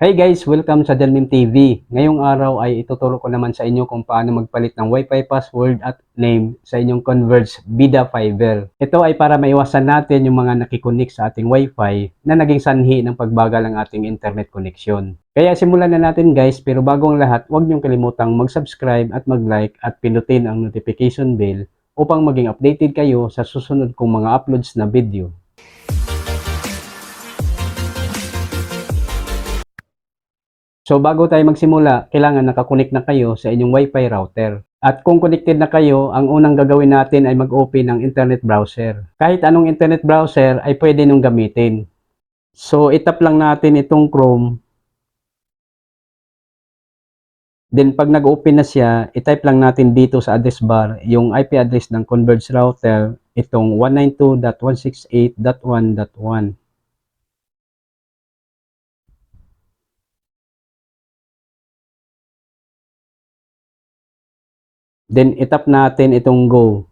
Hey guys, welcome sa Jalnim TV. Ngayong araw ay ituturo ko naman sa inyo kung paano magpalit ng Wi-Fi password at name sa inyong Converge Vida Fiber. Ito ay para maiwasan natin yung mga nakikonik sa ating Wi-Fi na naging sanhi ng pagbagal ng ating internet connection. Kaya simulan na natin guys, pero bago ang lahat, huwag niyong kalimutang mag-subscribe at mag-like at pinutin ang notification bell upang maging updated kayo sa susunod kong mga uploads na video. So bago tayo magsimula, kailangan nakakunik na kayo sa inyong Wi-Fi router. At kung connected na kayo, ang unang gagawin natin ay mag-open ng internet browser. Kahit anong internet browser ay pwede nung gamitin. So itap lang natin itong Chrome. Then pag nag-open na siya, itype lang natin dito sa address bar yung IP address ng Converge router, itong 192.168.1.1. Then itap natin itong go.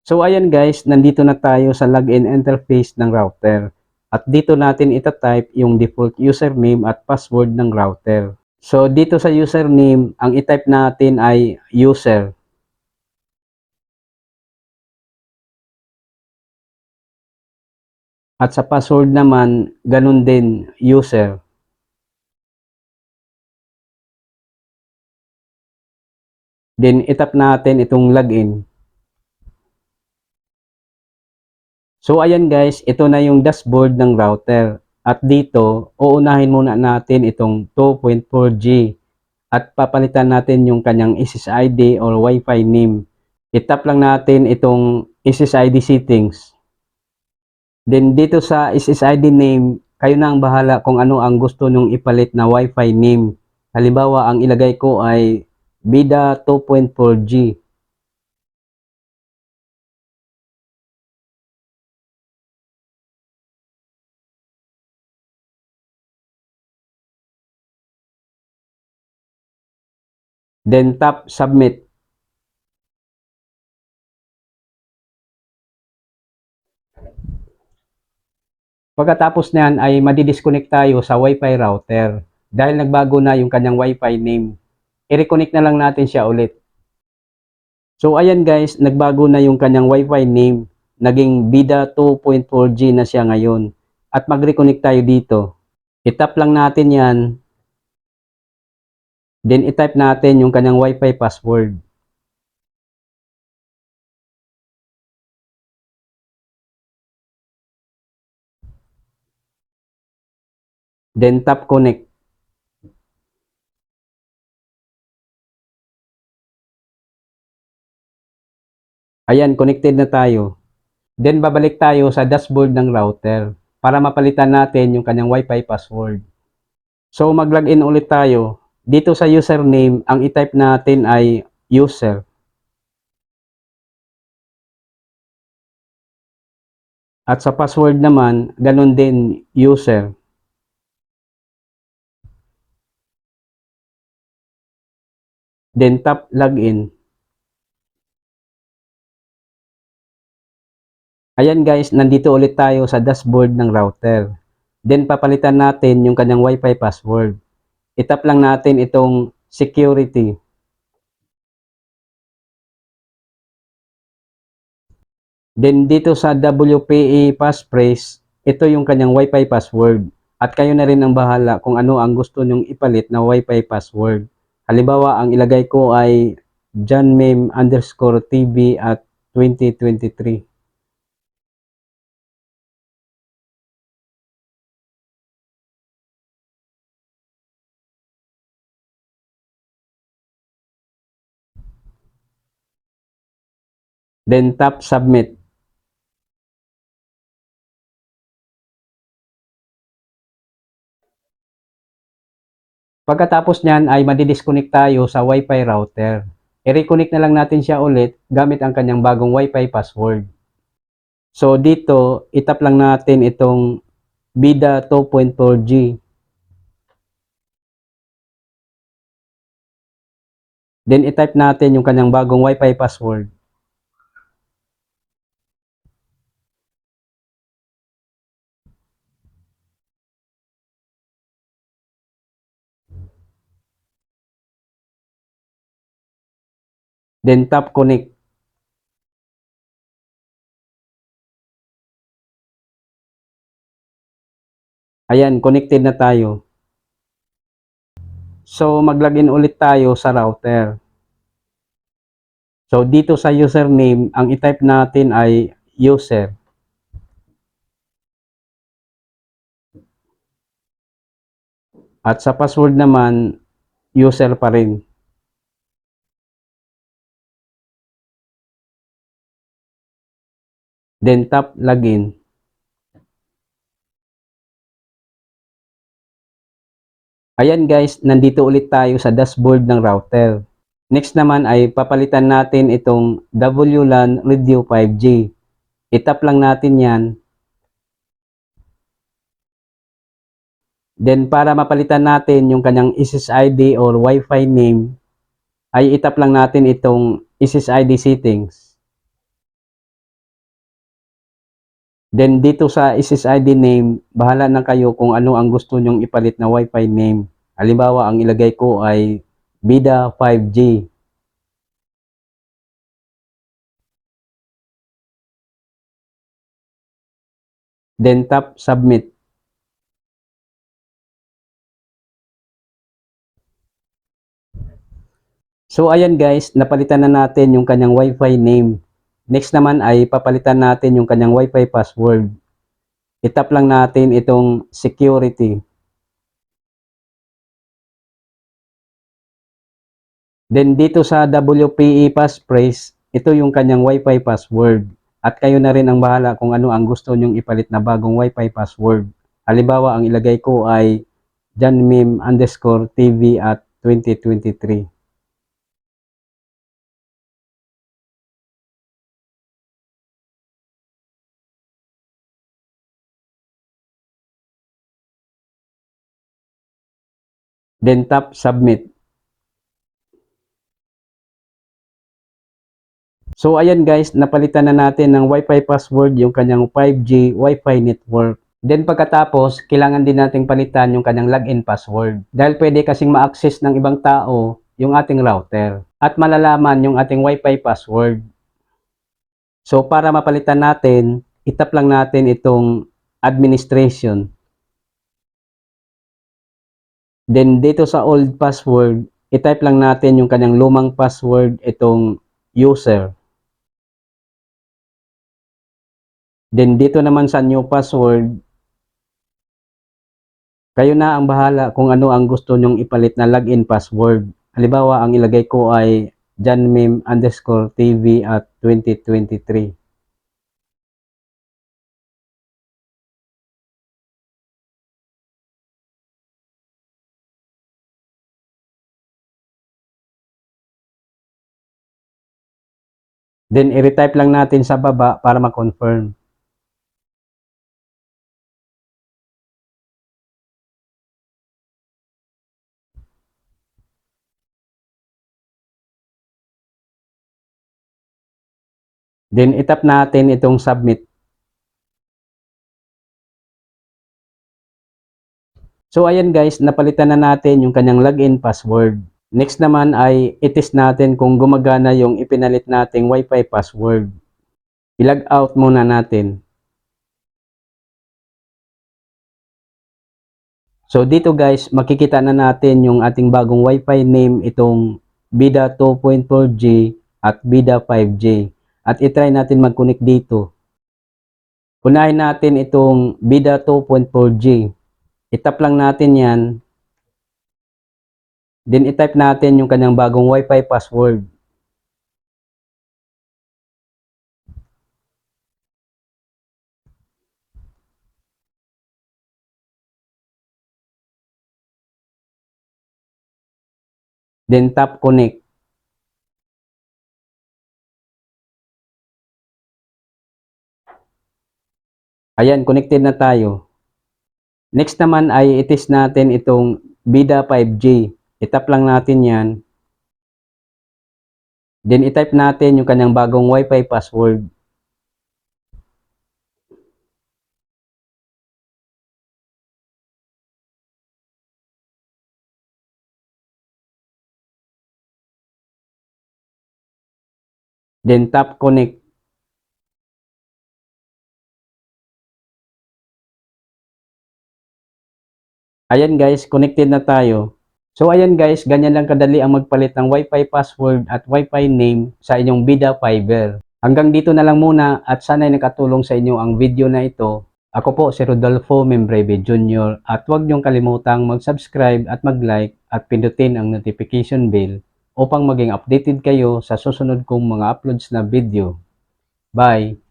So ayan guys, nandito na tayo sa login interface ng router. At dito natin itatype yung default username at password ng router. So dito sa username, ang itype natin ay user. At sa password naman, ganun din, user. Then itap natin itong login. So ayan guys, ito na yung dashboard ng router. At dito, uunahin muna natin itong 2.4G at papalitan natin yung kanyang SSID or Wi-Fi name. Itap lang natin itong SSID settings. Then dito sa SSID name, kayo na ang bahala kung ano ang gusto nyong ipalit na Wi-Fi name. Halimbawa, ang ilagay ko ay Vida 2.4G. Then tap submit. Pagkatapos niyan ay madi-disconnect tayo sa Wi-Fi router dahil nagbago na yung kanyang Wi-Fi name. I-reconnect na lang natin siya ulit. So ayan guys, nagbago na yung kanyang Wi-Fi name. Naging Vida 2.4G na siya ngayon. At mag-reconnect tayo dito. I-tap lang natin yan. Then i-type natin yung kanyang Wi-Fi password. Then tap connect. Ayan, connected na tayo. Then babalik tayo sa dashboard ng router para mapalitan natin yung kanyang Wi-Fi password. So mag-login ulit tayo. Dito sa username, ang i-type natin ay user. At sa password naman, ganun din user. Then tap login. Ayan guys, nandito ulit tayo sa dashboard ng router. Then papalitan natin yung kanyang Wi-Fi password. Itap lang natin itong security. Then dito sa WPA passphrase, ito yung kanyang Wi-Fi password. At kayo na rin ang bahala kung ano ang gusto nyong ipalit na Wi-Fi password. Halimbawa, ang ilagay ko ay johnmem_tv at 2023. Then tap submit. Pagkatapos niyan ay madi-disconnect tayo sa Wi-Fi router. I-reconnect na lang natin siya ulit gamit ang kanyang bagong Wi-Fi password. So dito, itap lang natin itong Vida 2.4G. Then i-type natin yung kanyang bagong Wi-Fi password. Then tap connect. Ayan, connected na tayo. So mag-login ulit tayo sa router. So dito sa username, ang i-type natin ay user. At sa password naman, user pa rin. Then tap login. Ayan guys, nandito ulit tayo sa dashboard ng router. Next naman ay papalitan natin itong WLAN Radio 5G. I-tap lang natin yan. Then para mapalitan natin yung kanyang SSID or Wi-Fi name, ay i-tap lang natin itong SSID settings. Then dito sa SSID name, bahala na kayo kung ano ang gusto nyong ipalit na Wi-Fi name. Halimbawa, ang ilagay ko ay Bida 5G. Then tap submit. So ayan guys, napalitan na natin yung kanyang Wi-Fi name. Next naman ay papalitan natin yung kanyang Wi-Fi password. I-tap lang natin itong security. Then dito sa WPE passphrase, ito yung kanyang Wi-Fi password. At kayo na rin ang bahala kung ano ang gusto nyong ipalit na bagong Wi-Fi password. Halimbawa, ang ilagay ko ay janmim_tv at 2023. Then tap submit. So ayan guys, napalitan na natin ng Wi-Fi password yung kanyang 5G Wi-Fi network. Then pagkatapos, kailangan din nating palitan yung kanyang login password. Dahil pwede kasing ma-access ng ibang tao yung ating router at malalaman yung ating Wi-Fi password. So para mapalitan natin, itap lang natin itong administration. Then dito sa old password, itype lang natin yung kanyang lumang password, itong user. Then dito naman sa new password, kayo na ang bahala kung ano ang gusto nyong ipalit na login password. Halimbawa, ang ilagay ko ay janmim_tv at 2023. Then i-retype lang natin sa baba para ma-confirm. Then itap natin itong submit. So ayan guys, napalitan na natin yung kanyang login password. Next naman ay i-test natin kung gumagana yung ipinalit nating Wi-Fi password. I-log out muna natin. So dito guys, makikita na natin yung ating bagong Wi-Fi name, itong Bida 2.4G at Bida 5G. At i-try natin mag-connect dito. Unahin natin itong Bida 2.4G. I-tap lang natin yan. Then i-type natin yung kanyang bagong Wi-Fi password. Then tap connect. Ayan, connected na tayo. Next naman ay i-test natin itong Bida 5G. I-tap lang natin yan. Then i-type natin yung kanyang bagong Wi-Fi password. then tap connect. Ayan guys, connected na tayo. So ayan guys, ganyan lang kadali ang magpalit ng Wi-Fi password at Wi-Fi name sa inyong Bida Fiber. Hanggang dito na lang muna at sana'y nakatulong sa inyo ang video na ito. Ako po si Rodolfo Membreve Jr. at huwag niyong kalimutang mag-subscribe at mag-like at pindutin ang notification bell upang maging updated kayo sa susunod kong mga uploads na video. Bye!